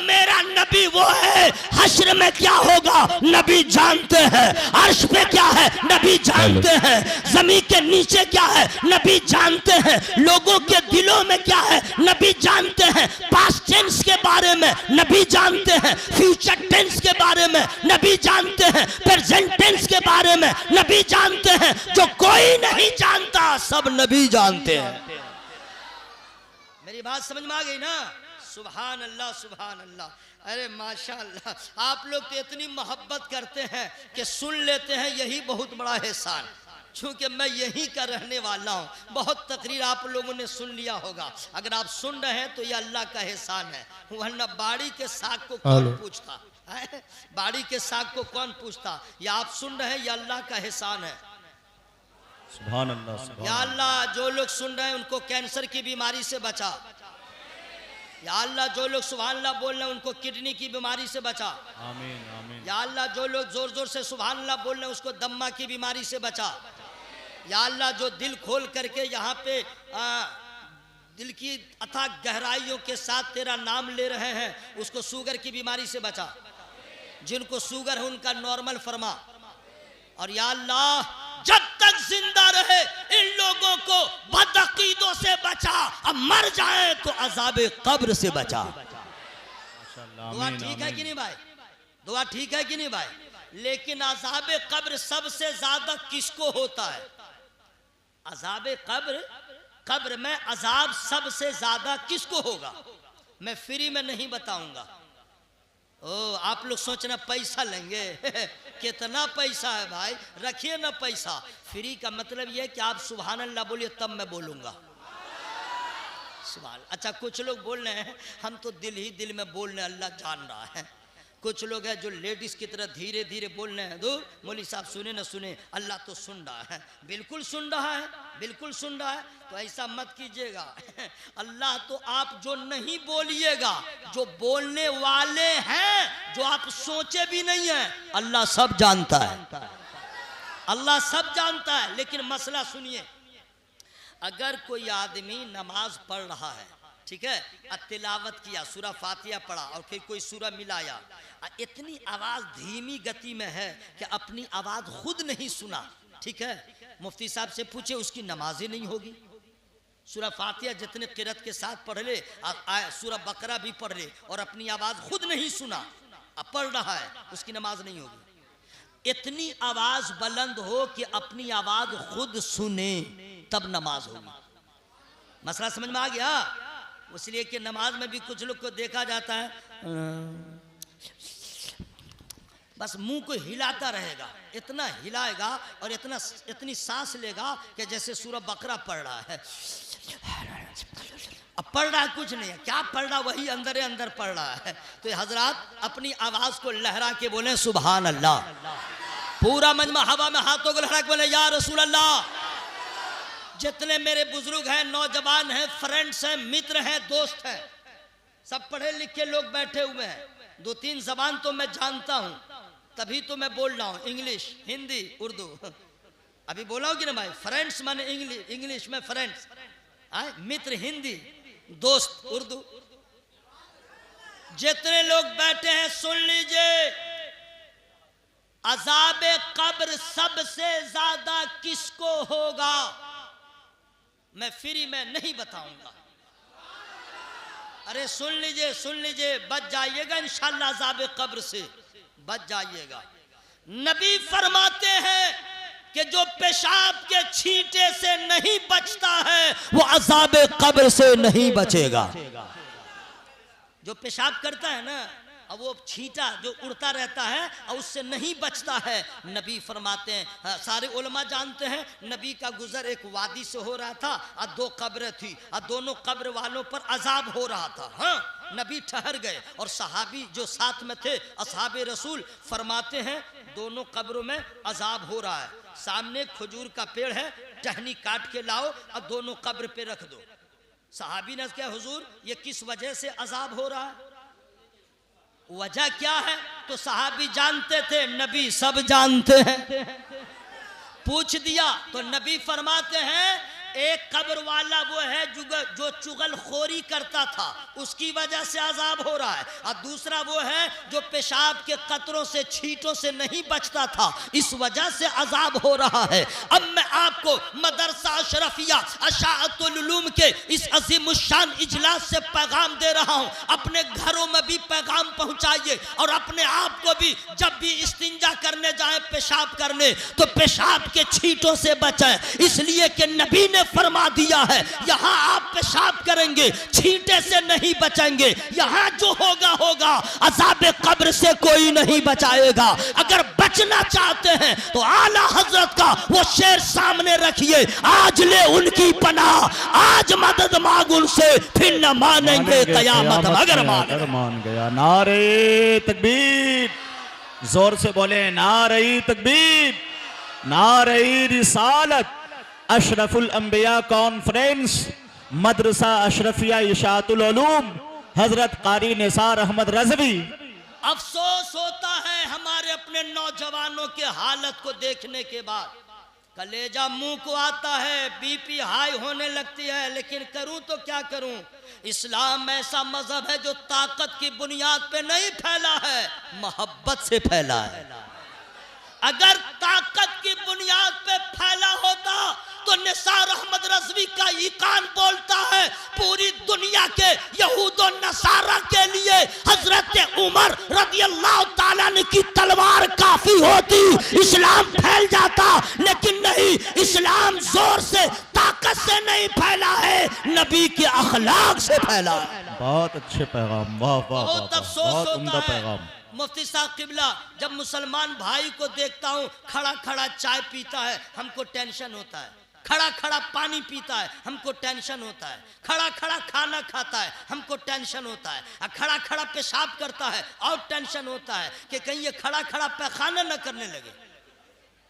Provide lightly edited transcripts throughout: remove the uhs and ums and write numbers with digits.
मेरा नबी वो है। हश्र में क्या होगा नबी जानते हैं, अर्श पे क्या है नबी जानते हैं, जमीन के नीचे क्या है नबी जानते हैं, लोगों के दिलों में क्या है नबी जानते हैं, पास्ट टेंस के बारे में नबी जानते हैं, फ्यूचर टेंस के बारे में नबी जानते हैं, प्रेजेंट टेंस के बारे में नबी जानते हैं। जो कोई नहीं जानता सब नबी जानते हैं। मेरी बात समझ में आ गई ना? सुभान अल्लाह सुभान अल्लाह। अरे माशाअल्लाह, आप लोग तो इतनी मोहब्बत करते हैं कि सुन लेते हैं, यही बहुत बड़ा एहसान। चूंकि मैं यहीं का रहने वाला हूँ, बहुत तकरीर आप लोगों ने सुन लिया होगा। अगर आप सुन रहे हैं तो ये अल्लाह का एहसान है, वरना बाड़ी के साग को कौन पूछता है? बाड़ी के साग को कौन पूछता? या आप सुन रहे हैं, ये अल्लाह का एहसान है। सुभान अल्लाह। या अल्लाह, जो लोग सुन रहे हैं उनको कैंसर की बीमारी से बचा। या अल्लाह, जो लोग सुभान अल्लाह बोल रहे हैं उनको किडनी की बीमारी से बचा। आमीन आमीन। या अल्लाह, जो लोग जोर जोर से सुभान अल्लाह बोल रहे हैं उसको दम्मा की बीमारी से बचा। या अल्लाह, जो दिल खोल करके यहाँ पे दिल की अथाह गहराइयों के साथ तेरा नाम ले रहे हैं उसको शुगर की बीमारी से बचा। जिनको शुगर है उनका नॉर्मल फरमा। और या अल्लाह, जब तक जिंदा रहे इन लोगों को बदअकीदों से बचा, अब मर जाए तो अज़ाब कब्र से बचा। दुआ ठीक है कि नहीं भाई? दुआ ठीक है कि नहीं भाई? लेकिन अज़ाब कब्र सबसे ज्यादा किसको होता है? अज़ाब कब्र में अज़ाब सबसे ज्यादा किसको होगा? मैं फ्री में नहीं बताऊंगा। ओ, आप लोग सोचना पैसा लेंगे कितना पैसा है भाई? रखिए ना पैसा। फ्री का मतलब यह है कि आप सुभान अल्लाह बोलिए तब मैं बोलूंगा। सुभान। अच्छा, कुछ लोग बोल रहे हैं हम तो दिल ही दिल में बोल रहे हैं, अल्लाह जान रहा है। कुछ लोग हैं जो लेडीज की तरह धीरे धीरे बोल रहे हैं, दूर मौलवी साहब सुने ना सुने, अल्लाह तो सुन रहा है। बिल्कुल सुन रहा है, बिल्कुल सुन रहा है। तो ऐसा मत कीजिएगा। अल्लाह तो आप जो नहीं बोलिएगा, जो बोलने वाले हैं, जो आप सोचे भी नहीं है, अल्लाह सब जानता है। अल्लाह सब जानता है। लेकिन मसला सुनिए, अगर कोई आदमी नमाज पढ़ रहा है, ठीक है, तिलावत किया, सूरा फातिहा पढ़ा और फिर कोई सूरा मिलाया, इतनी आवाज धीमी गति में है कि अपनी आवाज खुद नहीं सुना, ठीक है, मुफ्ती साहब से पूछे, उसकी नमाज ही नहीं होगी। सूरा फातिहा जितने किरत के साथ पढ़ ले, सूरा बकरा भी पढ़ ले और अपनी आवाज खुद नहीं सुना, अब पढ़ रहा है, उसकी नमाज नहीं होगी। इतनी आवाज बुलंद हो कि अपनी आवाज खुद सुने तब नमाज होगी। मसला समझ में आ गया? इसलिए कि नमाज में भी कुछ लोग को देखा जाता है बस मुंह को हिलाता रहेगा, इतना हिलाएगा और इतनी सांस लेगा कि जैसे सूरह बकरा पढ़ रहा है। अब पढ़ रहा है कुछ नहीं है, क्या पढ़ रहा वही अंदर अंदर पढ़ रहा है। तो हजरात अपनी आवाज को लहरा के बोले सुभान अल्लाह। पूरा मजमा हवा में हाथों को लहरा के बोले या रसूल अल्लाह। जितने मेरे बुजुर्ग हैं, नौजवान हैं, फ्रेंड्स हैं, मित्र हैं, दोस्त हैं, सब पढ़े लिखे लोग बैठे हुए हैं। 2-3 जबान तो मैं जानता हूं, तभी तो मैं बोल रहा हूं, इंग्लिश, हिंदी, उर्दू। अभी बोला कि ना भाई, फ्रेंड्स माने इंग्लिश में फ्रेंड्स, मित्र हिंदी, दोस्त उर्दू। जितने लोग बैठे हैं सुन लीजिए, अज़ाब कब्र सबसे ज्यादा किसको होगा? मैं फ्री में नहीं बताऊंगा। अरे सुन लीजिए, बच जाइएगा इंशाअल्लाह, अज़ाब कब्र से बच जाइएगा। नबी फरमाते हैं कि जो पेशाब के छींटे से नहीं बचता है वो अज़ाब कब्र से नहीं बचेगा। जो पेशाब करता है ना, अब वो छींटा जो उड़ता रहता है और उससे नहीं बचता है, नबी फरमाते हैं, सारे उलमा जानते हैं, नबी का गुजर एक वादी से हो रहा था और 2 कब्रें थी और दोनों कब्र वालों पर अजाब हो रहा था। हाँ, नबी ठहर गए और सहाबी जो साथ में थे, असहाबे रसूल, फरमाते हैं दोनों कब्रों में अजाब हो रहा है। सामने खजूर का पेड़ है, टहनी काट के लाओ और दोनों कब्र पे रख दो। सहाबी ने कहा हुजूर ये किस वजह से अजाब हो रहा है? वजह क्या है? तो सहाबी जानते थे, नबी सब जानते हैं। पूछ दिया तो नबी फरमाते हैं एक कब्र वाला वो है जो चुगलखोरी करता था, उसकी वजह से अजाब हो रहा है, और दूसरा वो है जो पेशाब के कतरों से छींटों से नहीं बचता था, इस वजह से अजाब हो रहा है। अब मैं आपको मदरसा अशरफिया अशाअतुल उलूम के इस अज़ीमुश्शान इजलास से पैगाम दे रहा हूं, अपने घरों में भी पैगाम पहुंचाइए और अपने आप को भी जब भी इस्तिंजा करने जाए, पेशाब करने, तो पेशाब के छींटों से बचें, इसलिए कि नबी ने फरमा दिया है यहां आप पेशाब करेंगे छींटे से नहीं बचेंगे, यहां जो होगा होगा, अज़ाब कब्र से कोई नहीं बचाएगा। अगर बचना चाहते हैं तो आला हजरत का वो शेर सामने रखिए, आज ले उनकी पनाह, आज मदद मांग उनसे, फिर न मानेंगे कयामत अगर मान गया। नारे तकबीर, जोर से बोले नारे तकबीर, नारे रिसालत। अशरफुल अंबिया कॉन्फ्रेंस, मदरसा अशरफिया इशाअतुल उलूम, हजरत कारी निसार अहमद रज़वी। अफसोस होता है हमारे अपने नौजवानों के हालत को देखने के बाद, कलेजा मुंह को आता है, बीपी हाई होने लगती है, लेकिन करूं तो क्या करूं। इस्लाम ऐसा मजहब है जो ताकत की बुनियाद पे नहीं फैला है, मोहब्बत से फैला है। अगर ताकत की बुनियाद पे फैला होता तो निसार अहमद रज़वी का ईकान बोलता है, पूरी दुनिया के यहूद और नसारा के लिए हजरत उमर रज़ी अल्लाह ताला अन्हु की तलवार काफी होती, इस्लाम फैल जाता, लेकिन नहीं, इस्लाम जोर से ताकत से नहीं फैला है, नबी के अखलाक से फैला है। बहुत अच्छे पैगाम, वाह वाह, बहुत अफसोस बहुत होता उम्दा है पैगाम। मुफ्ती साहब किबला, जब मुसलमान भाई को देखता हूँ खड़ा खड़ा चाय पीता है, हमको टेंशन होता है, खड़ा खड़ा पानी पीता है, हमको टेंशन होता है, खड़ा खड़ा खाना खाता है, हमको टेंशन होता है, और खड़ा खड़ा पेशाब करता है और टेंशन होता है कि कहीं ये खड़ा खड़ा पैखाना न करने लगे।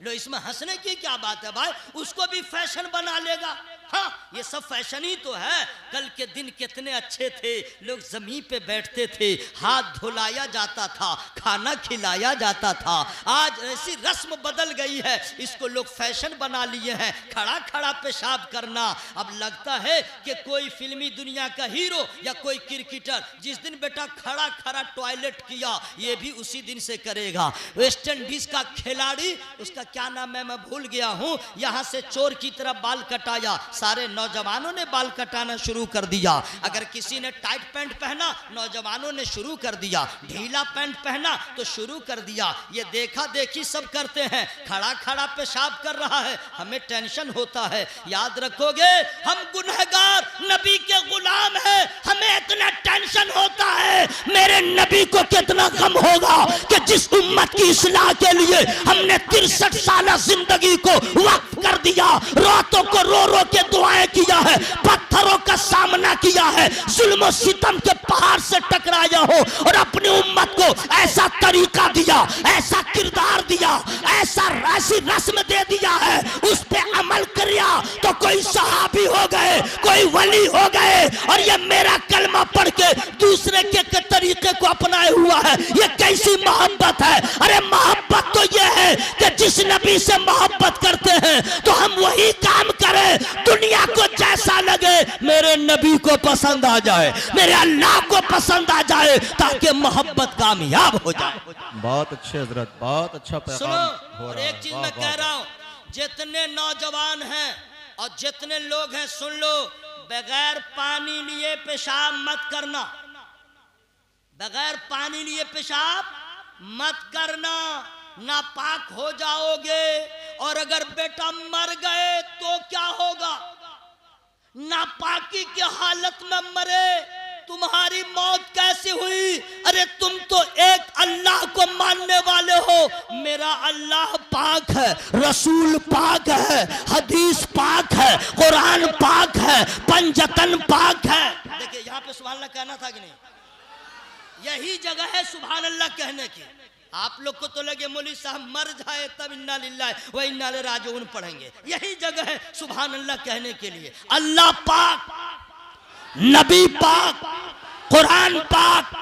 लो, इसमें हंसने की क्या बात है भाई, उसको भी फैशन बना लेगा। हाँ, ये सब फैशन ही तो है। कल के दिन कितने अच्छे थे, लोग जमीन पे बैठते थे, हाथ धुलाया जाता था, खाना खिलाया जाता था। आज ऐसी रस्म बदल गई है, इसको लोग फैशन बना लिए हैं, खड़ा खड़ा पेशाब करना। अब लगता है कि कोई फिल्मी दुनिया का हीरो या कोई क्रिकेटर जिस दिन बेटा खड़ा खड़ा टॉयलेट किया, ये भी उसी दिन से करेगा। वेस्ट इंडीज का खिलाड़ी, उसका क्या नाम है मैं भूल गया हूँ, यहाँ से चोर की तरह बाल कटाया, सारे नौजवानों ने बाल कटाना शुरू कर दिया। अगर किसी ने टाइट पैंट पहना, नौजवानों ने शुरू कर दिया, ढीला पैंट पहना तो शुरू कर दिया। ये देखा देखी सब करते हैं, खड़ा खड़ा पेशाब कर रहा है, हमें टेंशन होता है। याद रखोगे, हम गुनहगार नबी के गुलाम हैं, हमें इतना टेंशन होता है, मेरे नबी को कितना गम होगा कि जिस उम्मत की इस्लाह के लिए हमने 63 साल जिंदगी को वक्फ कर दिया, रातों को रो रो के दुआएं किया है, पत्थरों का सामना किया है, जुल्म सितम के पहाड़ से टकराया हो और अपनी उम्मत को ऐसा तरीका दिया, ऐसा किरदार दिया, ऐसी रस्म दे दिया है, उस पे अमल किया तो कोई सहाबी हो गए, कोई वली हो गए, और ये मेरा कलमा पढ़ के दूसरे के तरीके को अपनाए हुआ है। ये कैसी मोहब्बत है? अरे मोहब्बत तो ये है कि जिस नबी से मोहब्बत करते हैं तो हम वही काम करें, दुनिया को जैसा लगे मेरे नबी को पसंद आ जाए, मेरे अल्लाह को पसंद आ जाए, ताकि मोहब्बत कामयाब हो जाए। बहुत अच्छे हजरत, बहुत अच्छा पैगाम सुनो, हो और रहा है। एक चीज वाह, मैं वाह, कह वाह। रहा हूं, जितने नौजवान हैं और जितने लोग हैं, सुन लो, बगैर पानी लिए पेशाब मत करना, बगैर पानी लिए पेशाब मत करना, नापाक हो जाओगे। और अगर बेटा मर गए तो क्या होगा? नापाकी की हालत में मरे, तुम्हारी मौत कैसी हुई? अरे तुम तो एक अल्लाह को मानने वाले हो, मेरा अल्लाह पाक है, रसूल पाक है, हदीस पाक है, कुरान पाक है, पंजतन पाक है। देखिए यहाँ पे सुभान अल्लाह कहना था कि नहीं? यही जगह है सुभान अल्लाह कहने की। आप लोग को तो लगे मौलवी साहब मर जाए तब इन्ना लिल्लाहि व इन्ना इलैहि राजिऊन पढ़ेंगे, यही जगह है सुभान अल्लाह कहने के लिए। अल्लाह पाक, नबी पाक, कुरान पाक,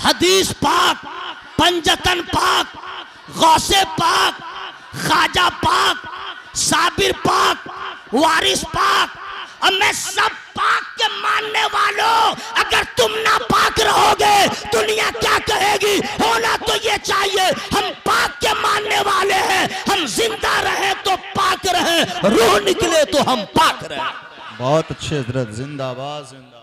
हदीस पाक, पंजतन पाक, गौसे पाक, ख्वाजा पाक, साबिर पाक, वारिस पाक, और मैं सब पाक के मानने वालों, अगर तुम ना पाक रहोगे दुनिया क्या कहेगी? होना तो ये चाहिए हम पाक के मानने वाले हैं, हम जिंदा रहे तो पाक रहे, रूह निकले तो हम पाक रहे। बहुत अच्छे हजरत, जिंदाबाद जिंदाबाद।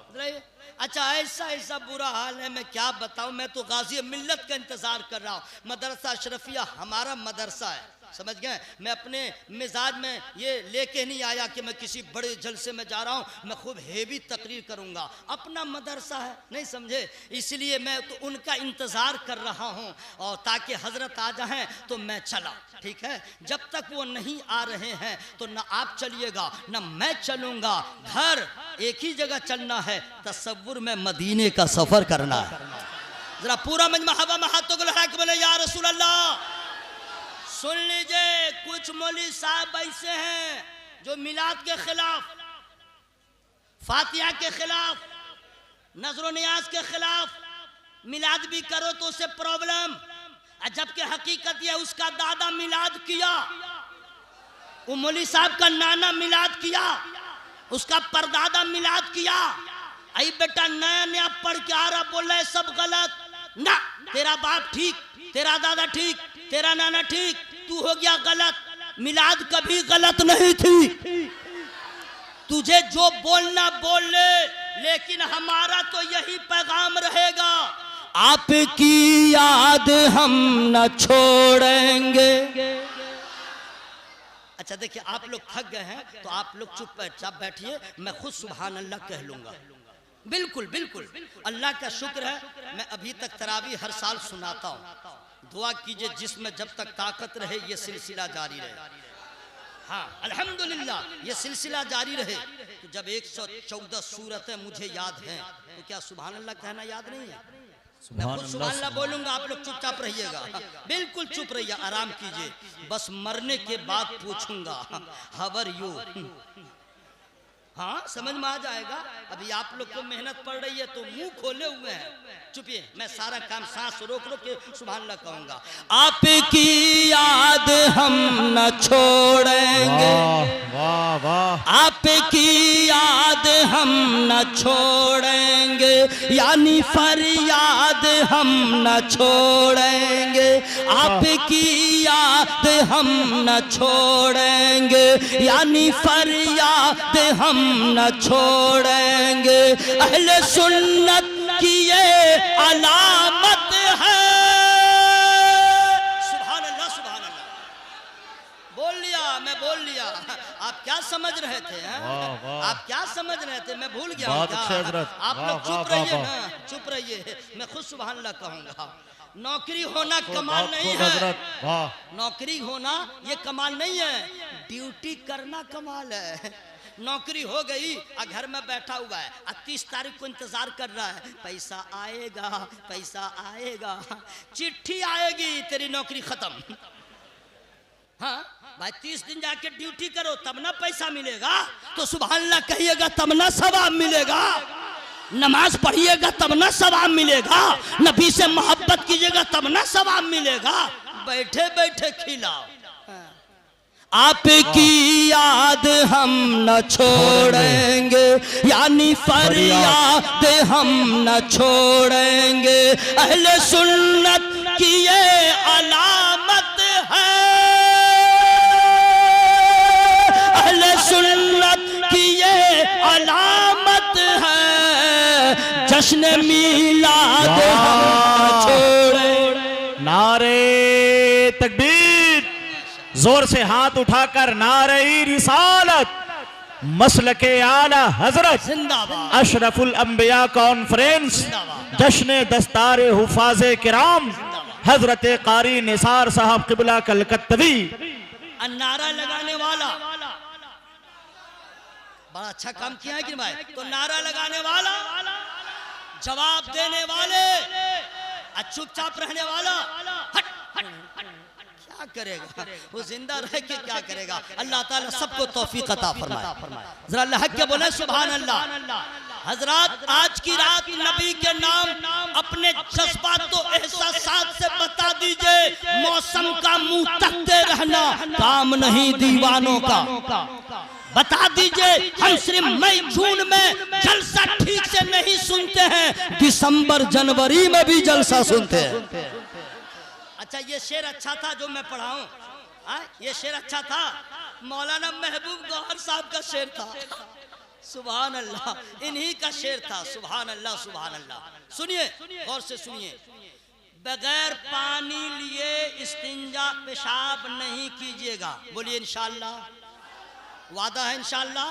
अच्छा ऐसा ऐसा बुरा हाल है, मैं क्या बताऊं। मैं तो गाजी मिल्लत का इंतजार कर रहा हूं। मदरसा अशरफिया हमारा मदरसा है, समझ गए। मैं अपने मिजाज में ये लेके नहीं आया कि मैं किसी बड़े जलसे में जा रहा हूं, मैं खूब हेवी तकरीर करूंगा। अपना मदरसा है, नहीं समझे, इसलिए मैं तो उनका इंतजार कर रहा हूं, और ताकि हजरत आ जाएं तो मैं चला, ठीक है। जब तक वो नहीं आ रहे हैं तो ना आप चलिएगा ना मैं चलूंगा। घर एक ही जगह चलना है, तसव्वुर में मदीने का सफर करना है। जरा पूरा मजमा हवा में हाथों को लगा के बोले या रसूल अल्लाह। सुन लीजिए, कुछ मौलवी साहब ऐसे हैं जो मिलाद के खिलाफ, फातिहा के खिलाफ, नजर नियाज के खिलाफ, मिलाद भी करो तो उससे प्रॉब्लम, जबकि हकीकत यह उसका दादा मिलाद किया, वो मौलवी साहब का नाना मिलाद किया, उसका परदादा मिलाद किया। आई बेटा नया नया पढ़ के आ रहा, बोल रहा है सब गलत। ना, तेरा बाप ठीक, तेरा दादा ठीक, तेरा नाना ठीक, तू हो गया गलत। मिलाद कभी गलत नहीं थी, तुझे जो बोलना बोल ले, लेकिन हमारा तो यही पैगाम रहेगा, आपकी याद हम न छोड़ेंगे। अच्छा देखिए, आप लोग थक गए हैं तो आप लोग चुपचाप बैठिए, मैं खुद सुभान अल्लाह कह लूंगा। बिल्कुल बिल्कुल, अल्लाह का शुक्र है, मैं अभी तक तरावी हर साल सुनाता हूँ। दुआ कीजिए जिसमें जब तक ताकत रहे ये सिलसिला जारी रहे। हाँ अल्हम्दुलिल्लाह, ये सिलसिला जारी रहे। तो जब 114 सूरतें मुझे याद हैं तो क्या सुभान अल्लाह कहना याद नहीं है? मैं खुद सुभान अल्लाह बोलूंगा, आप लोग चुपचाप रहिएगा, बिल्कुल चुप रहिए, आराम कीजिए। बस मरने के बाद पूछूंगा हाउ आर यू, हाँ समझ में आ जाएगा। अभी आप लोग को मेहनत पड़ रही है तो मुंह खोले हुए हैं, चुपिए, मैं सारा काम सांस रोक रोक के सुभान अल्लाह कहूंगा। आपकी याद हम न छोड़ेंगे, वाह वाह, आपकी याद हम न छोड़ेंगे, यानी फरियाद हम न छोड़ेंगे, आपकी याद हम न छोड़ेंगे, यानी फरियाद हम न छोड़ेंगे। अहले सुन्नत की ये अलामत है। सुभान अल्लाह सुभान अल्लाह, बोल लिया, मैं बोल लिया। आप क्या समझ रहे थे? आप क्या समझ रहे थे? मैं भूल गया बहुत क्या? अच्छे हजरत, आप लोग चुप रहिए ना, चुप रहिए, मैं खुद सुभान अल्लाह कहूंगा। नौकरी होना कमाल नहीं है, नौकरी होना ये कमाल नहीं है, ड्यूटी करना कमाल है। नौकरी हो गई और घर में बैठा हुआ है, 30 तारीख को इंतजार कर रहा है, पैसा आएगा पैसा आएगा, चिट्ठी आएगी तेरी नौकरी खत्म। हाँ भाई, 30 दिन जाके ड्यूटी करो तब ना पैसा मिलेगा, तो सुभान अल्लाह कहिएगा तब ना सवाब मिलेगा, नमाज पढ़िएगा तब ना सवाब मिलेगा, नबी से मोहब्बत कीजिएगा तब ना सवाब मिलेगा। बैठे बैठे खिलाओ। आपकी याद हम न छोड़ेंगे, यानी फरियाद हम न छोड़ेंगे। अहले सुन्नत की ये अलामत है, अहले सुन्नत की ये अलामत है, जश्न मिलाद हम न छोड़ेंगे। नारे तकबीर, जोर से हाथ उठाकर नारे रिसालत, मसलके आला हजरत, जिंदाबाद। अशरफुल अंबिया कॉन्फ्रेंस, जश्न दस्तारे हुफाजे किराम, हजरत कारी निसार साहब किबला कलकत्तवी। नारा लगाने वाला बड़ा अच्छा काम किया है कि भाई, तो नारा लगाने वाला, जवाब देने वाले, चुपचाप रहने वाला, हट हट हट, क्या करेगा वो? जिंदा रह के क्या करेगा? अल्लाह ताला सबको तौफीक अता फरमाए। जरा अल्लाह हक के बोले सुभान अल्लाह। हजरात, आज की रात नबी के नाम अपने जज्बात तो एहसासात से बता दीजिए। मौसम का मुंह तकते रहना काम नहीं दीवानों का, बता दीजिए, हम सिर्फ मई जून में जलसा ठीक से नहीं सुनते हैं, दिसंबर जनवरी में भी जलसा सुनते हैं। अच्छा ये शेर अच्छा था जो मैं पढ़ाऊं, ये शेर अच्छा था, मौलाना महबूब गौहर साहब का शेर था, सुभान अल्लाह, इन्हीं का शेर था, सुभान अल्लाह सुभान अल्लाह। सुनिए गौर से सुनिए, बगैर पानी लिए इस्तिंजा पेशाब नहीं कीजिएगा, बोलिए इंशाअल्लाह, वादा है इंशाअल्लाह।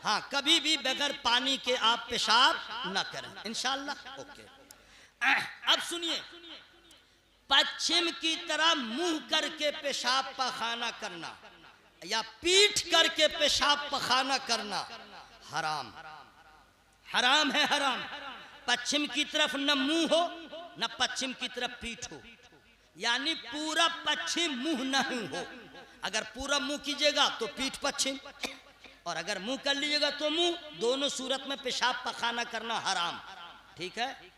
हाँ, कभी भी बगैर पानी के आप पेशाब ना करें इंशाअल्लाह। ओके, अब सुनिए, पश्चिम की तरह मुंह करके पेशाब पखाना करना या पीठ करके पेशाब पखाना करना हराम, हराम है, हराम। पश्चिम की तरफ न मुंह हो न पश्चिम की तरफ पीठ हो, यानी पूरा पश्चिम मुंह नहीं हो। अगर पूरा मुंह कीजिएगा तो पीठ पश्चिम, और अगर मुंह कर लीजिएगा तो मुंह, दोनों सूरत में पेशाब पखाना करना हराम, ठीक है।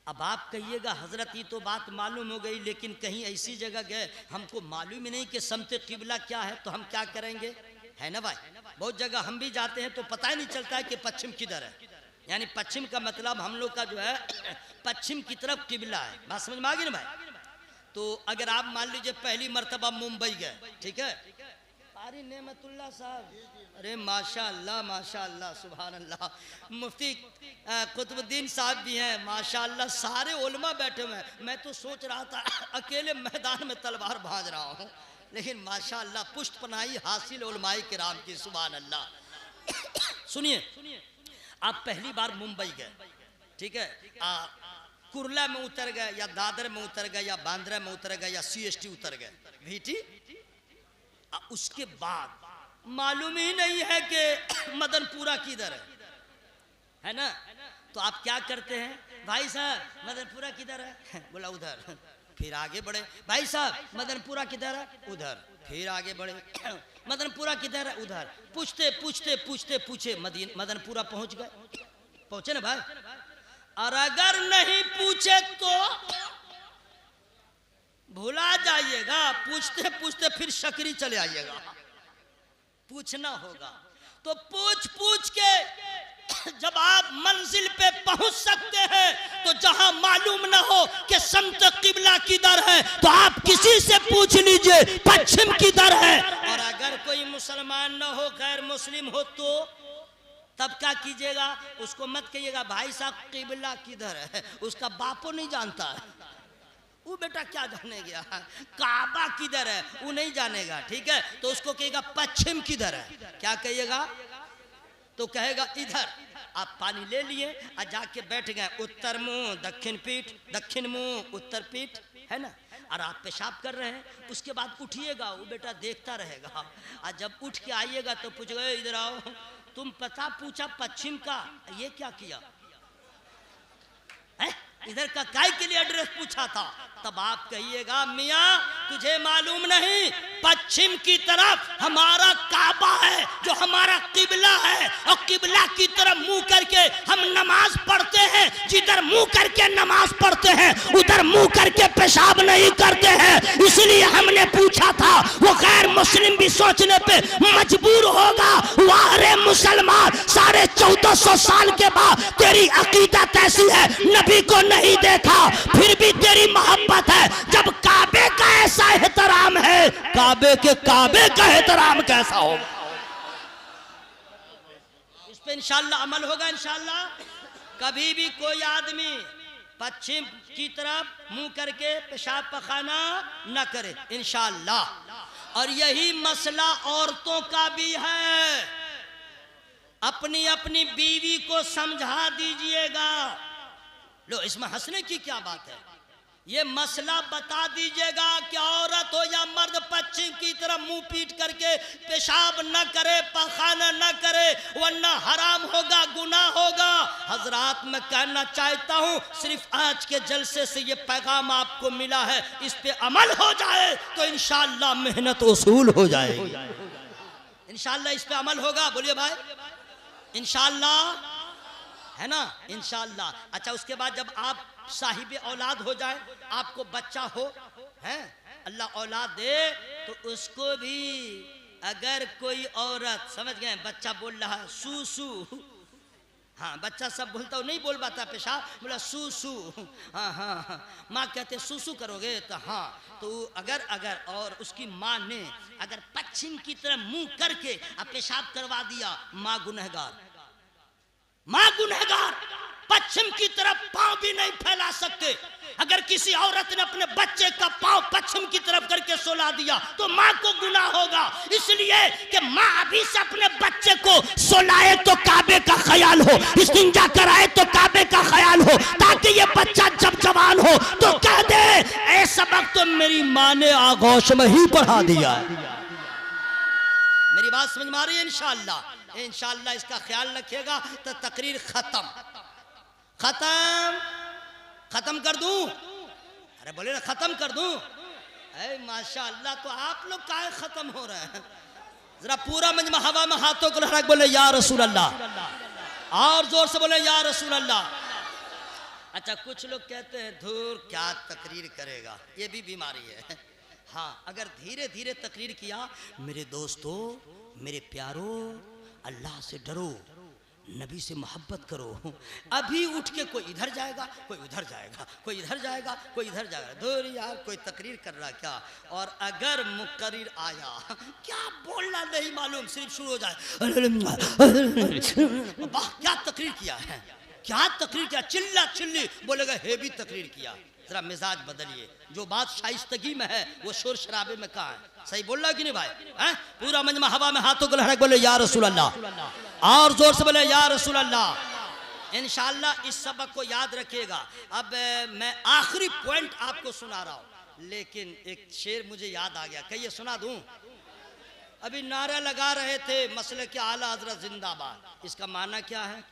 अब आप कहिएगा हजरत ये तो बात मालूम हो गई, लेकिन कहीं ऐसी जगह गए हमको मालूम ही नहीं कि समते किबला क्या है, तो हम क्या करेंगे, है ना भाई। बहुत जगह हम भी जाते हैं तो पता ही नहीं चलता है कि पश्चिम किधर है, यानी पश्चिम का मतलब हम लोग का जो है पश्चिम की तरफ किबला है, बात समझ में आ गई ना भाई। तो अगर आप मान लीजिए पहली मर्तबा मुंबई गए, ठीक है, कारी नेमतुल्लाह साहब, अरे माशाअल्लाह माशाअल्लाह सुभान अल्लाह, मुफ्ती कुतुबुद्दीन साहब भी हैं माशाअल्लाह, सारे उलमा बैठे हुए हैं। मैं तो सोच रहा था अकेले मैदान में तलवार भांज रहा हूँ, लेकिन माशाअल्लाह पुष्ट पनाही हासिल उलमाए किराम की, सुभान अल्लाह। सुनिए, आप पहली बार मुंबई गए, ठीक है, कुर्ला में उतर गए या दादर में उतर गए या बांद्रा में उतर गए या CST उतर गए, VT, उसके बाद मालूम ही नहीं है कि मदनपुरा किधर है ना, तो आप क्या करते हैं, भाई साहब मदनपुरा किधर है, बोला उधर, फिर आगे बढ़े, भाई साहब मदनपुरा किधर है, उधर, फिर आगे बढ़े, मदनपुरा किधर है, उधर, पूछते पूछते पूछते पूछे मदनपुरा पहुंच गए, पहुंचे ना भाई। और अगर नहीं पूछे तो भुला जाइएगा, पूछते पूछते फिर शकरी चले आइएगा, पूछना होगा। तो पूछ पूछ के जब आप मंजिल पे पहुंच सकते हैं, तो जहां मालूम ना हो कि समत किबला किधर है, तो आप किसी से पूछ लीजिए पश्चिम किधर है। और अगर कोई मुसलमान ना हो, गैर मुस्लिम हो, तो तब क्या कीजिएगा, उसको मत कहिएगा भाई साहब किबला किधर है, उसका बापो नहीं जानता है, वो बेटा क्या जाने गया, काबा किधर है वो नहीं जानेगा, ठीक है। तो उसको कहेगा पश्चिम किधर है, क्या कहिएगा, तो कहेगा इधर। आप पानी ले लिए और जाके बैठ गए, उत्तर मुंह दक्षिण पीठ, दक्षिण मुंह उत्तर पीठ, है ना, और आप पेशाब कर रहे हैं। उसके बाद उठिएगा, वो बेटा देखता रहेगा, और जब उठ के आइएगा तो पूछेगा इधर आओ, तुम पता पूछा पश्चिम का, ये क्या किया है, इधर का काय के लिए एड्रेस पूछा था। तब आप कहिएगा मियाँ तुझे मालूम नहीं, पश्चिम की तरफ हमारा काबा है जो हमारा किबला है, और किबला की तरफ मुंह करके हम नमाज पढ़ते हैं। जिधर मुंह करके नमाज पढ़ते हैं उधर मुंह करके पेशाब नहीं करते हैं, इसलिए हमने पूछा था। वो गैर मुस्लिम भी सोचने पे मजबूर होगा, वाह रे मुसलमान, 1450 साल के बाद तेरी अकीदत ऐसी है, नबी को नहीं देखा फिर भी तेरी मोहब्बत है। जब काबे का ऐसा एहतराम है, काबे का एहतराम कैसा होगा। इस पे इंशाअल्लाह अमल होगा इंशाअल्लाह। कभी भी कोई आदमी पश्चिम की तरफ मुंह करके पेशाब पखाना न करे इंशाअल्लाह। और यही मसला औरतों का भी है, अपनी अपनी बीवी को समझा दीजिएगा। लो इसमें हंसने की क्या बात है, ये मसला बता दीजिएगा कि औरत हो या मर्द पश्चिम की तरफ मुंह पीट करके पेशाब न करे, पखाना न करे, वरना हराम होगा, गुनाह होगा। हजरात मैं कहना चाहता हूँ, सिर्फ आज के जलसे से ये पैगाम आपको मिला है, इस पे अमल हो जाए तो इंशाअल्लाह मेहनत वसूल हो जाएगी। इंशाअल्लाह इस पे अमल होगा, बोलिए भाई इंशाअल्लाह, है ना, इंशाअल्लाह। अच्छा उसके बाद जब आप साहिब औलाद हो जाए, आपको बच्चा हो, हैं, अल्लाह औलाद दे, तो उसको भी अगर कोई औरत, समझ गए, बच्चा बोल रहा है सूसू, हाँ बच्चा सब बोलता हो, नहीं बोल पाता पेशाब, बोला सूसू, हाँ हाँ हाँ, माँ कहते सूसू करोगे तो हाँ, तो अगर अगर और उसकी माँ ने अगर पश्चिम की तरफ मुंह करके अब पेशाब करवा दिया, माँ गुनहगार, माँ गुनहगार। पश्चिम की तरफ पांव भी नहीं फैला सकते। अगर किसी औरत ने अपने बच्चे का पांव पश्चिम की तरफ करके सुला दिया तो माँ को गुनाह होगा, इसलिए कि माँ अभी से अपने बच्चे को सुलाए तो काबे का ख्याल हो, इस्तिंजा कराए तो काबे का ख्याल हो, ताकि ये बच्चा जब जवान हो तो कह दे ऐ सबक तो मेरी माँ ने आगोश में ही पढ़ा दिया है। मेरी बात समझ में आ रही है? इंशाअल्लाह, इंशाअल्लाह इसका ख्याल रखिएगा तो तकरीर खत्म खत्म खत्म कर दूं। अरे बोले ना खत्म कर दूं। अरे माशाअल्लाह, तो आप लोग काहे खत्म हो रहे हैं? जरा पूरा मजमा हवा में हाथों को लहरा बोले या रसूल अल्लाह, और जोर से बोले या रसूल अल्लाह। अच्छा, कुछ लोग कहते हैं धूर क्या तकरीर करेगा, ये भी बीमारी है। हाँ, अगर धीरे धीरे तकरीर किया, मेरे दोस्तों, मेरे प्यारो, अल्लाह से डरो, नबी से मोहब्बत करो। अभी उठ के कोई इधर जाएगा, कोई उधर जाएगा, कोई इधर जाएगा, कोई इधर जाएगा, दूर यार कोई तकरीर कर रहा क्या। और अगर मुकर्रिर आया, क्या बोलना नहीं मालूम, सिर्फ शुरू हो जाए, वाह क्या तकरीर किया है, क्या तकरीर किया, चिल्ला चिल्ली बोलेगा हेवी तकरीर किया। जरा मिजाज बदलिए, जो बात शाइस्तगी में है वो शोर शराबे में कहाँ है? सही बोल रहा कि नहीं भाई? हैं? पूरा मजमा हवा में हाथों को लहरा बोले या रसूल अल्लाह, और जोर से बोले या रसूल अल्लाह। इंशाअल्लाह इस सबक को याद रखिएगा। अब मैं आखिरी पॉइंट आपको सुना रहा हूँ, लेकिन एक शेर मुझे याद आ गया, कहिए सुना दूं? अभी नारा लगा रहे थे मसले के आला हजरत जिंदाबाद, इसका माना क्या है?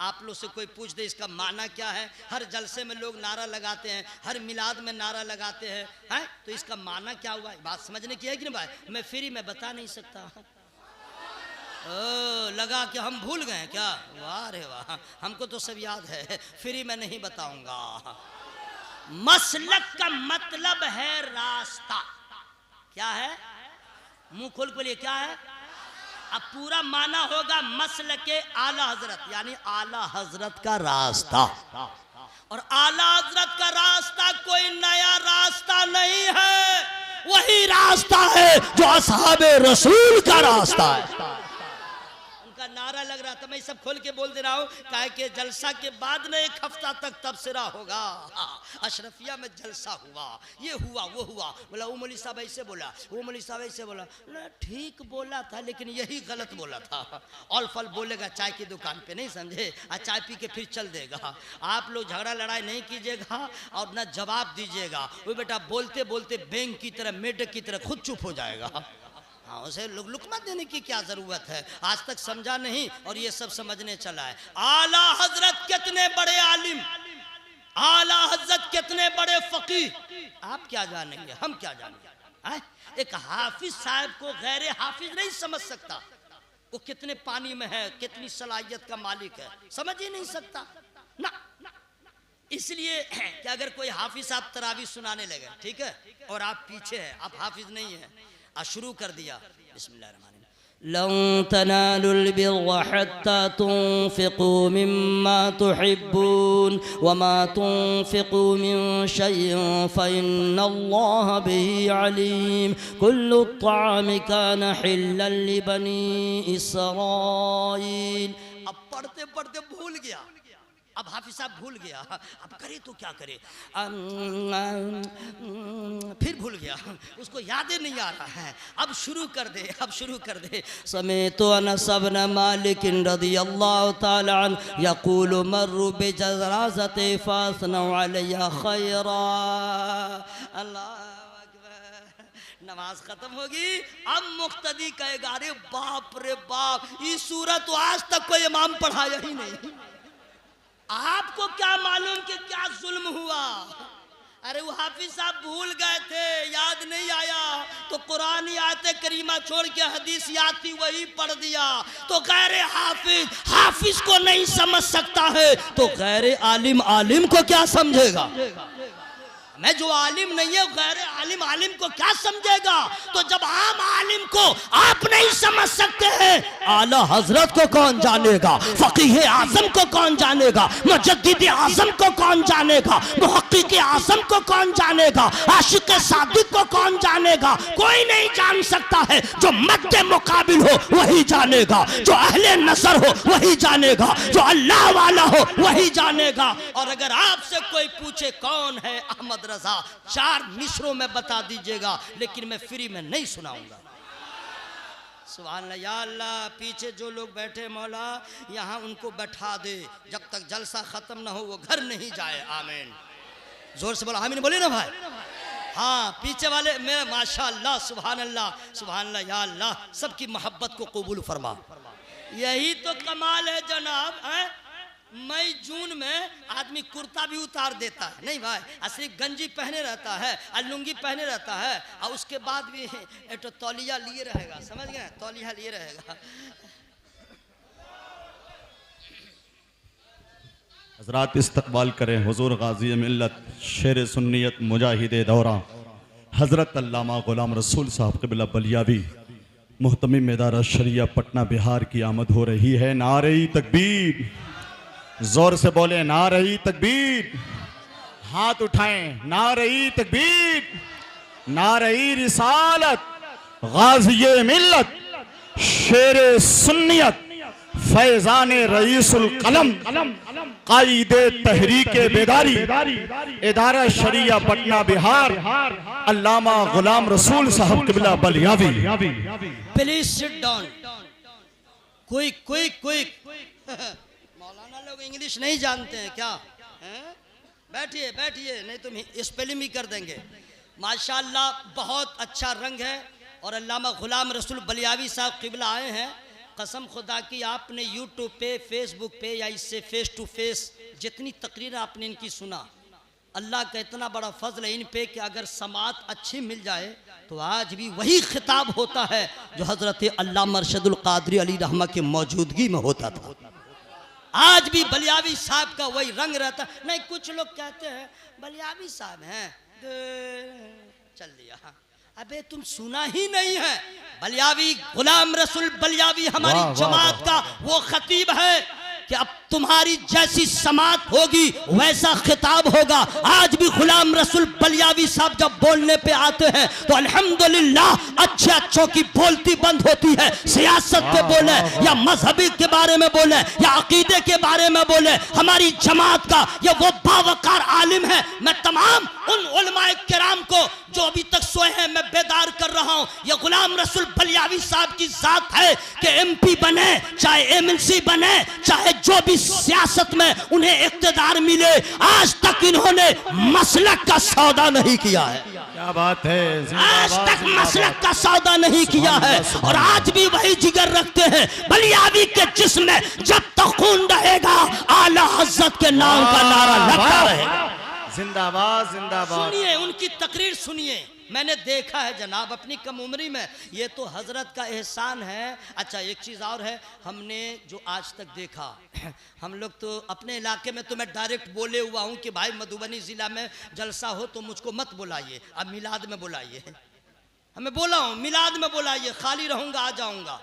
आप लोग से कोई पूछ दे इसका माना क्या है? हर जलसे में लोग नारा लगाते हैं, हर मिलाद में नारा लगाते हैं, हैं? तो इसका माना क्या हुआ? बात समझने की है कि नहीं भाई? मैं फ्री में बता नहीं सकता। ओ, लगा कि हम भूल गए क्या? वाह रे वाह, हमको तो सब याद है, फ्री में नहीं बताऊंगा। मसलक का मतलब है रास्ता। क्या है? मुंह खोल बोलिए, क्या है? अब पूरा माना होगा मसलके आला हजरत, यानी आला हजरत का रास्ता। और आला हजरत का रास्ता कोई नया रास्ता नहीं है, वही रास्ता है जो असहाबे रसूल का रास्ता है। उनका नारा लग रहा था, मैं सब खोल के बोल दे रहा हूँ, काहे के जलसा के बाद न एक हफ्ता तक तबसरा होगा। अशरफिया में जलसा हुआ, ये हुआ वो हुआ, बोला वो मौलवी साहब ऐसे बोला, वो मौलवी साहब ऐसे बोला। ना ठीक बोला था, लेकिन यही गलत बोला था। ऑल फल बोलेगा चाय की दुकान पे, नहीं समझे, और चाय पी के फिर चल देगा। आप लोग झगड़ा लड़ाई नहीं कीजिएगा और ना जवाब दीजिएगा। वो बेटा बोलते बोलते बैंक की तरह, मेढक की तरह खुद चुप हो जाएगा। हाँ, उसे लुकमा देने की क्या जरूरत है? आज तक समझा नहीं और ये सब समझने चला है। आला हजरत कितने बड़े आलिम, आला हजरत कितने बड़े फकीह, आप क्या जानेंगे, हम क्या जानेंगे? एक हाफिज साहब को गैर हाफिज नहीं समझ सकता, वो कितने पानी में है, कितनी सलाहियत का मालिक है, समझ ही नहीं सकता ना। इसलिए कि अगर कोई हाफिज साहब तरावी सुनाने लगे, ठीक है, और आप पीछे हैं, आप हाफिज नहीं है, शुरू कर दिया, बिस्मिल्लाहिर्रहमानिर्रहीम, लं तनालुल बिर्रा हत्ता तुनफिकू मिम्मा तुहिब्बून वमा तुनफिकू मिन शैइन फइन्नल्लाह बिही अलीम, कुल्लु त्ताअमि कान हिल्लन लिबनी इसराईल। अब पढ़ते पढ़ते भूल गया, अब हाफिज साहब भूल गया, अब करे तो क्या करे, फिर भूल गया, उसको याद ही नहीं आ रहा है। अब शुरू कर दे, अब शुरू कर दे। समेतो अनस इब्न मालिक रदियल्लाहु ताला अन्हु यक़ूलु मर्रु बिजराज़ति फ़अस्नौ अलैहा खैरा। अल्लाह अकबर। नमाज खत्म होगी, अब मुक्तदी कहेगा अरे बाप रे बाप, ये सूरत तो आज तक कोई इमाम पढ़ाया ही नहीं, आपको क्या मालूम कि क्या जुल्म हुआ। अरे वो हाफिज साहब भूल गए थे, याद नहीं आया, तो कुरान आयत करीमा छोड़ के हदीस याद थी वही पढ़ दिया। तो गैर हाफिज हाफिज को नहीं समझ सकता है, तो गैर आलिम आलिम को क्या समझेगा? मैं जो आलिम नहीं है गैर आलिम आलिम को क्या समझेगा? तो जब आम आलिम को आप नहीं समझ सकते हैं, आला हजरत को कौन जानेगा? फकीह आजम को कौन जानेगा? मुजद्दिद आजम को कौन जानेगा? मुहक्किक आजम को कौन जानेगा? आशिक सादिक को कौन जानेगा? कोई नहीं जान सकता है। जो मद्दे मुकाबिल हो वही जानेगा, जो अहले नजर हो वही जानेगा, जो अल्लाह वाला हो वही जानेगा। और अगर आपसे कोई पूछे कौन है अहमद रजा, 4 मिसरों में बता दीजिएगा, लेकिन मैं फ्री में नहीं सुनाऊंगा। सुभान अल्लाह। या अल्लाह, पीछे जो लोग बैठे मौला यहाँ उनको बैठा दे, जब तक जलसा खत्म ना हो वो घर नहीं जाए। आमीन। जोर से बोला आमीन, बोले ना भाई। हाँ, पीछे वाले मेरे माशाअल्लाह सुभान अल्लाह सुभान अल्लाह। या अल्लाह, सबकी मोहब्बत को कबूल फरमा। यही तो कमाल है जनाब। मई जून में आदमी कुर्ता भी उतार देता है, नहीं भाई, सिर्फ गंजी पहने रहता है और लुंगी पहने रहता है, और उसके बाद भी एक तो तौलिया लिए रहेगा, समझ गए? तौलिया लिए रहेगा। हजरात इस्तकबाल करें हुजूर गाजी मिल्लत शेर सुन्नियत मुजाहिद दौरा हजरत अल्लामा गुलाम रसूल साहब क़िबला बलियावी मुहतमिम इदारा शरिया पटना बिहार की आमद हो रही है। नारे तकबीर, जोर से बोले नारे तकबीर, हाथ उठाएं नारे तकबीर, नारे रिसालत, गाज़ी मिल्लत, शेर सुन्नियत, फैजान रईसुल कलम, कायदे तहरीके बेदारी, इदारा शरिया पटना बिहार, अल्लामा गुलाम रसूल साहब क़िबला Baliyawi. Please sit down. Quick मौलाना लोग इंग्लिश नहीं जानते हैं क्या? बैठिए बैठिए, नहीं तो स्पेलिंग भी कर देंगे। माशाअल्लाह, बहुत अच्छा रंग है। और अल्लामा गुलाम रसूल बलियावी साहब क़िबला आए हैं। कसम खुदा की, आपने यूट्यूब पे, फेसबुक पे या इससे फेस टू फेस जितनी तकरीर आपने इनकी सुना, अल्लाह का इतना बड़ा फजल है इन पे कि अगर समात अच्छी मिल जाए तो आज भी वही खिताब होता है जो हजरत अल्लामा अरशदुल कादरी अली रहमा की मौजूदगी में होता था। आज भी बलियावी साहब का वही रंग रहता। नहीं, कुछ लोग कहते हैं बलियावी साहब हैं, चल दिया। अबे तुम सुना ही नहीं है, बलियावी गुलाम रसूल बलियावी हमारी जमात का वो खतीब है कि अब तुम्हारी जैसी समात होगी वैसा खिताब होगा। आज भी गुलाम रसूल बलियावी साहब जब बोलने पे आते हैं तो अल्हम्दुलिल्लाह अच्छे अच्छों की बोलती बंद होती है। सियासत पे बोले या मजहबी के बारे में बोले या अकीदे के बारे में बोले, हमारी जमात का ये वो बावकार आलिम है। मैं तमाम उन उलमाए किराम को जो अभी तक सोए हैं मैं बेदार कर रहा हूँ। ये गुलाम रसूल बलियावी साहब की जात है कि एमपी बने, चाहे एमएनसी बने, चाहे जो भी सियासत में उन्हें इख्तिदार मिले, आज तक इन्होंने मसलक का सौदा नहीं किया है। क्या बात है, आज तक मसलक का सौदा नहीं किया है और आज भी वही जिगर रखते हैं। बलियावी के जिस्म में जब तक खून रहेगा आला हज़रत के नाम का नारा लगता रहेगा। जिंदाबाद जिंदाबाद। सुनिए उनकी तकरीर सुनिए। मैंने देखा है जनाब अपनी कम उम्री में, ये तो हजरत का एहसान है। अच्छा, एक चीज़ और है, हमने जो आज तक देखा, हम लोग तो अपने इलाके में तो मैं डायरेक्ट बोले हुआ हूँ कि भाई मधुबनी ज़िला में जलसा हो तो मुझको मत बुलाइए, अब मिलाद में बुलाइए। हमें बोला हूँ मिलाद में बुलाइए, खाली रहूँगा आ जाऊँगा,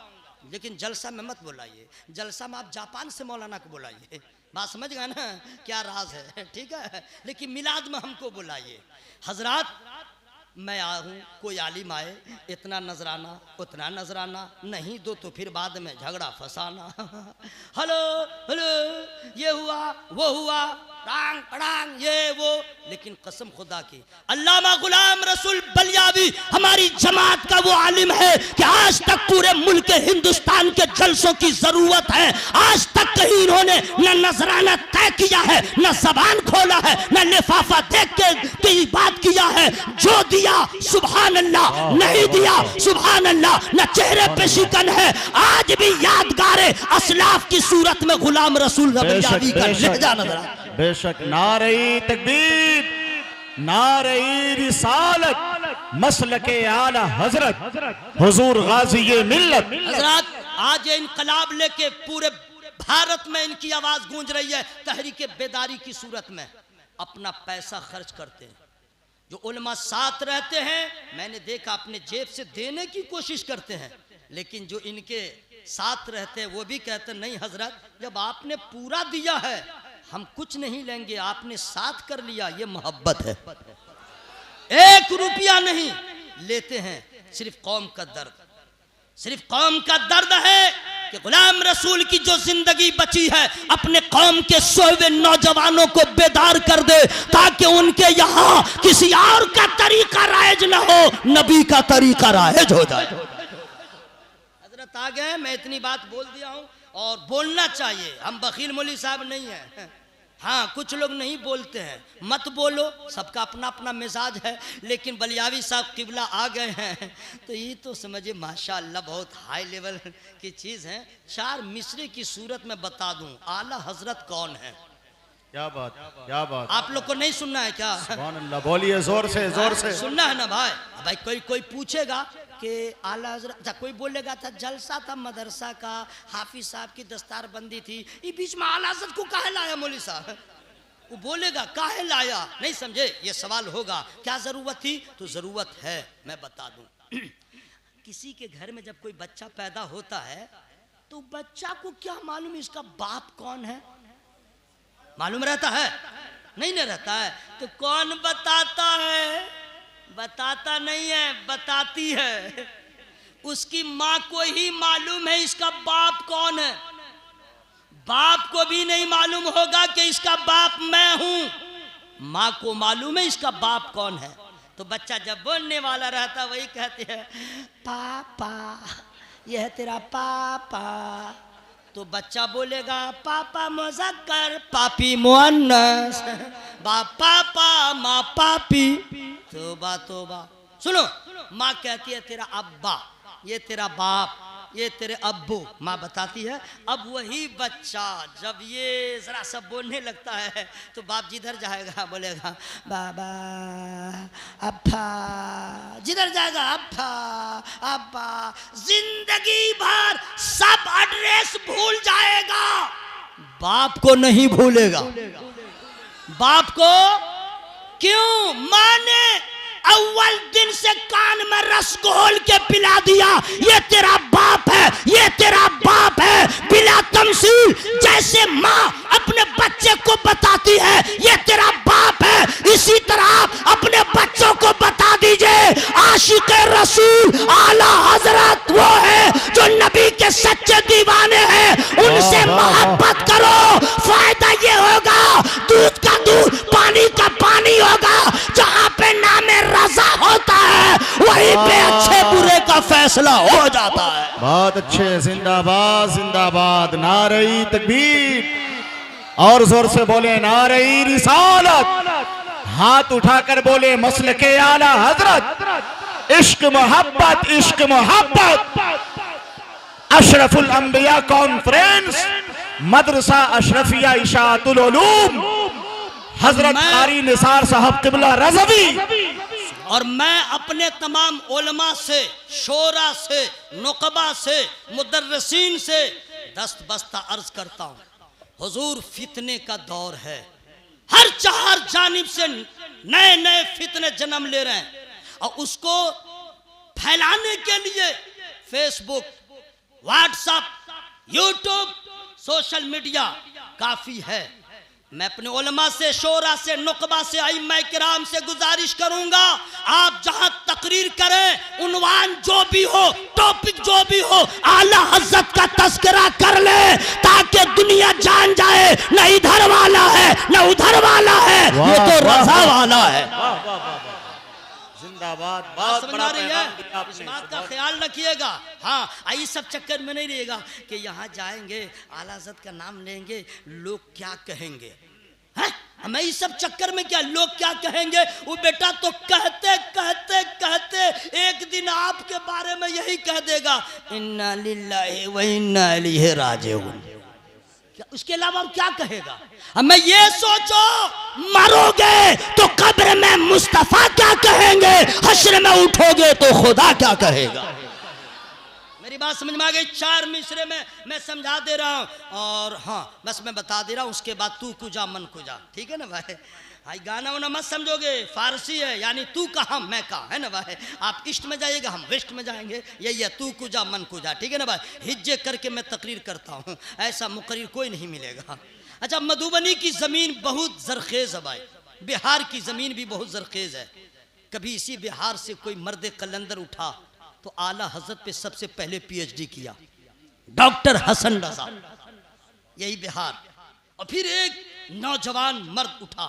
लेकिन जलसा में मत बुलाइए। जलसा में आप जापान से मौलाना को बुलाइए, बात समझ गए ना क्या राज है, ठीक है। लेकिन मिलाद में हमको बुलाइए। हजरात, मैं आऊँ, कोई आलिम आए, इतना नजराना उतना नजराना नहीं दो तो फिर बाद में झगड़ा फसाना। हेलो हेलो, ये हुआ वो हुआ, टांग पड़ांग ये वो। लेकिन कसम खुदा की, अल्लामा गुलाम रसूल बलियावी हमारी जमात का वो आलिम है कि आज तक पूरे मुल्क हिंदुस्तान के जलसों की जरूरत है। आज तक कहीं इन्होंने न नजराना तय किया है, न जबान खोला है, न लिफाफा देख के की बात किया है। जो दिया सुभान अल्लाह, नहीं दिया सुभान अल्लाह, न चेहरे पे शिकन है। आज भी यादगार असलाफ की सूरत में गुलाम रसूल बलियावी का लहजा नजर आता है। बेशक। नारे तकबीर, नारे रिसालत, मसलके आला हजरत हुजूर गाज़ी मिल्लत। हजरत, आज ये इनकलाब लेके पूरे भारत में इनकी आवाज गूंज रही है तहरीके बेदारी की सूरत में। अपना पैसा खर्च करते हैं, जो उलमा साथ रहते हैं, मैंने देखा अपने जेब से देने की कोशिश करते हैं, लेकिन जो इनके साथ रहते हैं वो भी कहते हैं नहीं हजरत, जब आपने पूरा दिया है हम कुछ नहीं लेंगे, आपने साथ कर लिया, ये मोहब्बत है। 1 रुपया नहीं लेते हैं, सिर्फ कौम का दर्द, सिर्फ कौम का दर्द है कि गुलाम रसूल की जो जिंदगी बची है अपने कौम के सोए हुए नौजवानों को बेदार कर दे, ताकि उनके यहाँ किसी और का तरीका राइज ना हो, नबी का तरीका राइज हो जाए। हजरत आ गए, मैं इतनी बात बोल दिया हूँ और बोलना चाहिए, हम बखील मौलवी साहब नहीं है। हाँ, कुछ लोग नहीं बोलते हैं, मत बोलो, सबका अपना अपना मिजाज है, लेकिन बलियावी साहब किबला आ गए हैं तो ये तो समझिए माशाअल्लाह बहुत हाई लेवल की चीज़ है। 4 मिसरे की सूरत में बता दूं आला हजरत कौन है। क्या बात, क्या बात। आप लोग को नहीं सुनना है क्या? सुभान अल्लाह, बोलिए जोर से, जोर से। सुनना है ना भाई? भाई कोई पूछेगा कि आला हजरत, कोई बोलेगा था जलसा था मदरसा का, हाफिज साहब की दस्तार बंदी थी, ये बीच में आला हजरत को काहे लाया मौलवी साहब? वो बोलेगा काहे लाया, नहीं समझे? ये सवाल होगा, क्या जरूरत थी? तो जरूरत है, मैं बता दूं। किसी के घर में जब कोई बच्चा पैदा होता है तो बच्चा को क्या मालूम इसका बाप कौन है? मालूम रहता है? नहीं रहता है। तो कौन बताता है? बताता नहीं है, बताती है। उसकी माँ को ही मालूम है इसका बाप कौन है, बाप को भी नहीं मालूम होगा कि इसका बाप मैं हूं, माँ को मालूम है इसका बाप कौन है। तो बच्चा जब बोलने वाला रहता वही कहते हैं पापा, यह है तेरा पापा। तो बच्चा बोलेगा पापा मुज़क्कर, पापी मुअन्नस, बाप पापा, माँ पापी। तोबा तोबा। सुनो, माँ कहती है तेरा अब्बा, ये तेरा बाप, ये तेरे अब्बू, माँ बताती है। अब वही बच्चा जब ये जरा सा बोलने लगता है तो बाप जिधर जाएगा बोलेगा बाबा अब्बा, जिधर जाएगा अब्बा अब्बा, जिंदगी भर सब एड्रेस भूल जाएगा, बाप को नहीं भूलेगा। बाप को क्यों? माँ ने अव्वल दिन से कान में रस घोल के पिला दिया, ये तेरा बाप है, ये तेरा बाप है, बिला तमसील। जैसे माँ अपने बच्चे को बताती है ये तेरा बाप है, इसी तरह आप अपने बच्चों को बता दीजिए आशिक रसूल आला हजरत वो है जो नबी के सच्चे दीवाने हैं, उनसे मोहब्बत करो। फायदा ये होगा दूध का दूध, पानी का पानी होगा। जहाँ पे नामे रजा होता है वहीं पे अच्छे बुरे का फैसला हो जाता है। बहुत अच्छे, जिंदाबाद जिंदाबाद, नारे तकबीर, और जोर से बोले नारे रिसालत, हाथ उठाकर बोले मसलके आला हजरत, इश्क मोहब्बत, इश्क मोहब्बत। अशरफुल अंबिया कॉन्फ्रेंस, मदरसा अशरफिया इशाअतुल उलूम, हजरत कारी निसार साहब किबला रज़वी। और मैं अपने तमाम उलमा से, शोरा से, नुकबा से, मुदर्रिसीन से दस्त बस्ता अर्ज करता हूँ, हुजूर फितने का दौर है, हर 4 जानिब से नए नए फितने जन्म ले रहे हैं, और उसको फैलाने के लिए Facebook, WhatsApp, YouTube, social media काफी है। मैं अपने उलमा से, शोरा से, नुकबा से, अइम्मा किराम से गुजारिश करूंगा, आप जहां तकरीर करें, उन्वान जो भी हो, टॉपिक जो भी हो, आला हज़रत का तज़किरा कर ले, ताकि दुनिया जान जाए न इधर वाला है न उधर वाला है, ये तो रज़ा वाला है। जिंदाबाद। बात समझ आ रही है? इस बात का ख्याल रखिएगा। हाँ, इस सब चक्कर में नहीं रहेगा कि यहाँ जाएंगे आला हज़रत का नाम लेंगे लोग क्या कहेंगे, हैं? मैं इस सब चक्कर में क्या लोग क्या कहेंगे, वो बेटा तो कहते कहते कहते एक दिन आपके बारे में यही कह देगा इन्ना लिल्लाहि व इन्ना इलैहि राजिऊन। उसके अलावा क्या कहेगा? हमें ये सोचो, मरोगे तो कब्र में मुस्तफा क्या कहेंगे, हश्र में उठोगे तो खुदा क्या कहेगा। मेरी बात समझ में आ गई? 4 मिसरे में मैं समझा दे रहा हूँ, और हाँ बस मैं बता दे रहा हूँ, उसके बाद तू कुजा मन कुजा, ठीक है ना भाई? भाई गाना वाना मत समझोगे, फारसी है, यानी तू कहाँ मैं कहाँ, है ना भाई। आप ईस्ट में जाइएगा, हम वेस्ट में जाएंगे, यही है तू कुजा मन कुजा, ठीक है ना भाई। हिज्जे करके मैं तकरीर करता हूँ, ऐसा मुकर्रिर कोई नहीं मिलेगा। अच्छा, मधुबनी की ज़मीन बहुत ज़रखेज़ है भाई, बिहार की ज़मीन भी बहुत ज़रखेज़ है। कभी इसी बिहार से कोई मर्द कलंदर उठा तो आला हजरत पे सबसे पहले PhD किया, डॉक्टर हसन रजा, यही बिहार। और फिर एक नौजवान मर्द उठा,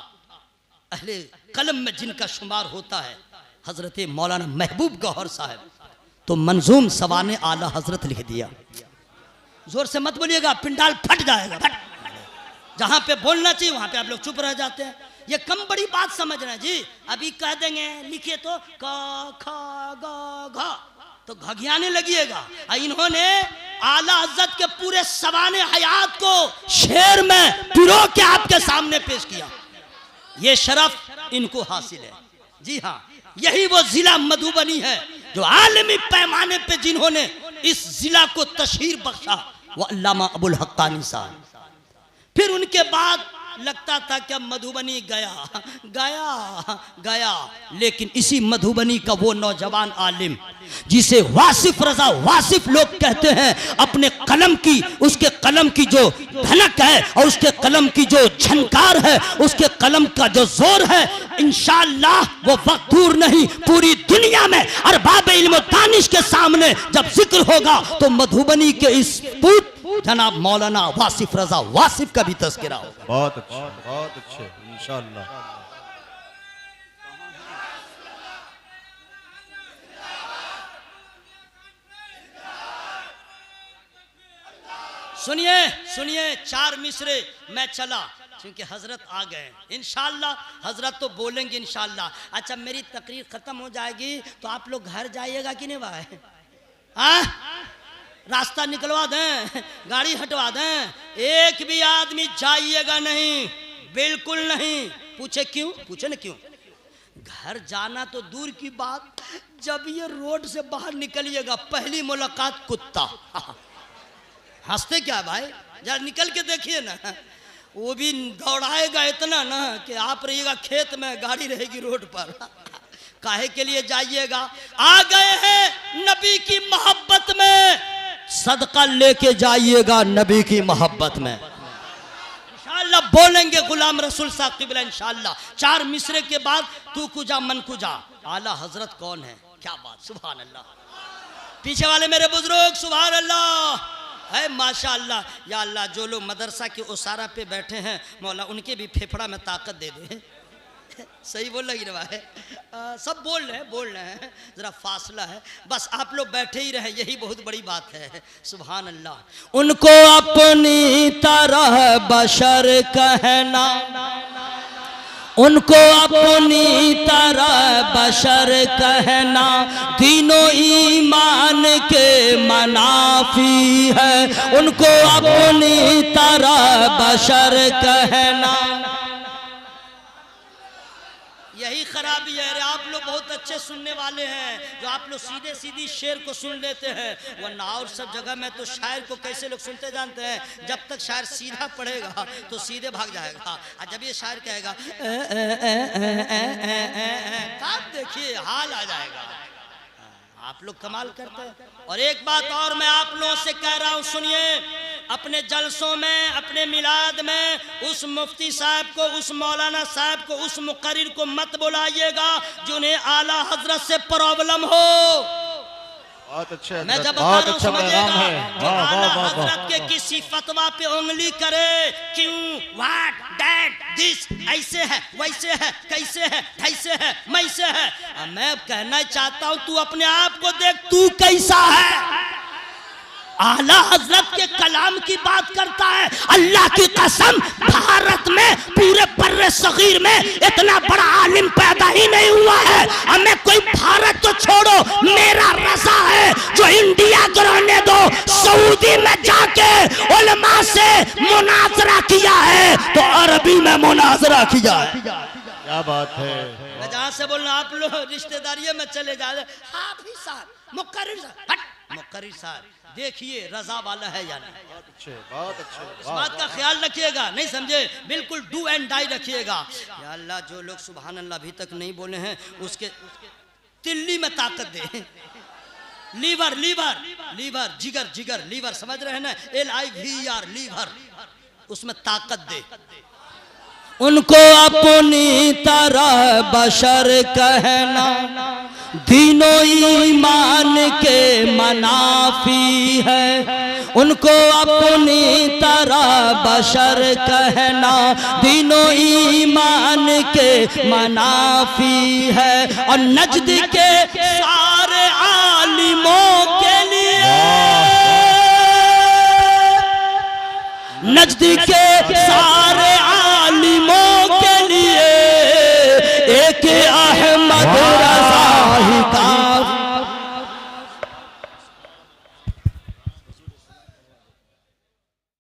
अहले कलम में जिनका शुमार होता है हजरत मौलाना महबूब गौहर साहब, तो मंजूम सवाने आला हजरत लिख दिया। जोर से मत बोलिएगा, पिंडाल फट जाएगा, फट। जहां पे बोलना चाहिए वहां पे आप लोग चुप रह जाते हैं, ये कम बड़ी बात समझ रहे हैं जी। अभी कह देंगे लिखिए तो क ख ग घ, तो घघियाने लगिएगा। इन्होंने आला हजरत के पूरे सवाने हयात को शेर में पिरो के आपके सामने पेश किया, ये शरफ इनको हासिल है। जी हाँ, यही वो जिला मधुबनी है जो आलमी पैमाने पे जिन्होंने इस जिला को तशहीर बख्शा, वो अल्लामा अबुल हक्कानी साहब। फिर उनके बाद लगता था कि मधुबनी गया गया गया, लेकिन इसी मधुबनी का वो नौजवान आलिम जिसे वासिफ रजा वासिफ लोग कहते हैं, अपने कलम की, उसके कलम की जो धनक है और उसके कलम की जो झनकार है, उसके कलम का जो जोर है, इंशाअल्लाह वो वक्त दूर नहीं, पूरी दुनिया में अरबाब इल्म दानिश के सामने जब जिक्र होगा तो मधुबनी के इस पूत जनाब मौलाना वासिफ रजा वासिफ का भी तज़किरा होगा। बहुत अच्छे इंशाअल्लाह। सुनिए सुनिए, 4 मिसरे मैं चला क्योंकि हजरत आ गए, इंशाअल्लाह हजरत तो बोलेंगे इंशाअल्लाह। अच्छा, मेरी तकरीर खत्म हो जाएगी तो आप लोग घर जाइएगा कि नहीं भाई? रास्ता निकलवा दें, गाड़ी हटवा दें, एक भी आदमी जाइएगा नहीं, बिल्कुल नहीं। पूछे क्यों? पूछे ना क्यों? घर जाना तो दूर की बात, जब ये रोड से बाहर निकलिएगा पहली मुलाकात कुत्ता। हंसते क्या भाई, जरा निकल के देखिए ना, वो भी दौड़ाएगा इतना ना कि आप रहिएगा खेत में, गाड़ी रहेगी रोड पर। काहे के लिए जाइएगा? आ गए हैं नबी की मोहब्बत में, सदका लेके जाइएगा नबी की मोहब्बत में। इंशाअल्लाह बोलेंगे गुलाम रसूल साहब क़िबला इंशाअल्लाह। 4 मिसरे के बाद तू कुजा मन कुजा। आला हजरत कौन है? क्या बात, सुभान अल्लाह। पीछे वाले मेरे बुजुर्ग सुभान अल्लाह है, माशाअल्लाह। या अल्लाह, जो लोग मदरसा के उसारा पे बैठे हैं मौला उनके भी फेफड़ा में ताकत दे दे। सही बोल लगी रहा है, सब बोल रहे हैं, जरा फासला है, बस आप लोग बैठे ही रहे, यही बहुत बड़ी बात है। सुभान अल्लाह। उनको अपनी तरह बशर कहना, उनको अपनी तरह बशर कहना, तीनों ईमान के मनाफी है। उनको अपनी तरह बशर कहना, यही खराबी है। अरे आप लोग बहुत अच्छे सुनने वाले हैं, जो आप लोग सीधे सीधी शेर को सुन लेते हैं, वरना और सब जगह में तो शायर को कैसे लोग सुनते जानते हैं, जब तक शायर सीधा पढ़ेगा तो सीधे भाग जाएगा, और जब ये शायर कहेगा तब देखिए हाल आ जाएगा। आप लोग कमाल करते हैं। और एक बात और मैं आप लोगों से कह रहा हूं, सुनिए, अपने जलसों में, अपने मिलाद में उस मुफ्ती साहब को, उस मौलाना साहब को, उस मुकर्रिर को मत बुलाइएगा जिन्हें आला हजरत से प्रॉब्लम हो। बहुत अच्छे, मैं जब बता रहा हूं समझिएगा, जो आला हजरत के किसी फतवा पे उंगली करे, क्यों, व्हाट, दैट, दिस, ऐसे है, वैसे है, कैसे है, कैसे है, मैसे है, मैं कहना चाहता हूं तू अपने आप को देख, तू कैसा है। आला हजरत के कलाम की बात करता है, अल्लाह की कसम भारत में पूरे बर्रे सगीर में इतना बड़ा आलिम पैदा ही नहीं हुआ है। हमें कोई भारत तो छोड़ो, मेरा रजा है जो इंडिया को रहने दो, सऊदी में जाके उलमा से मुनाजरा किया है तो अरबी में मुनाजरा किया है। क्या बात है। मैं जहां से बोल रहा हूं, आप लोग रिश्तेदारियों में चले जा रहे, हाफिज साहब, मुकर्रिर साहब, मुकर्री साहब देखिए रजा वाला है या नहीं। बहुत अच्छे इस बात का ख्याल रखिएगा, नहीं समझे, बिल्कुल डू एंड डाई रखिएगा। या अल्लाह जो लोग सुभान अल्लाह अभी तक नहीं बोले हैं उसके तिल्ली में ताकत दे। लीवर लीवर लीवर जिगर जिगर लीवर समझ रहे हैं ना, LIVER लीवर, उसमें ताकत दे। उनको अपनी तरह बशर कहना दीनों ईमान के मनाफी है। उनको अपनी तरह बशर कहना दीनों ईमान के मनाफी है। और नजद के सारे आलिमों के लिए, नजद के सारे आलिमों के लिए एक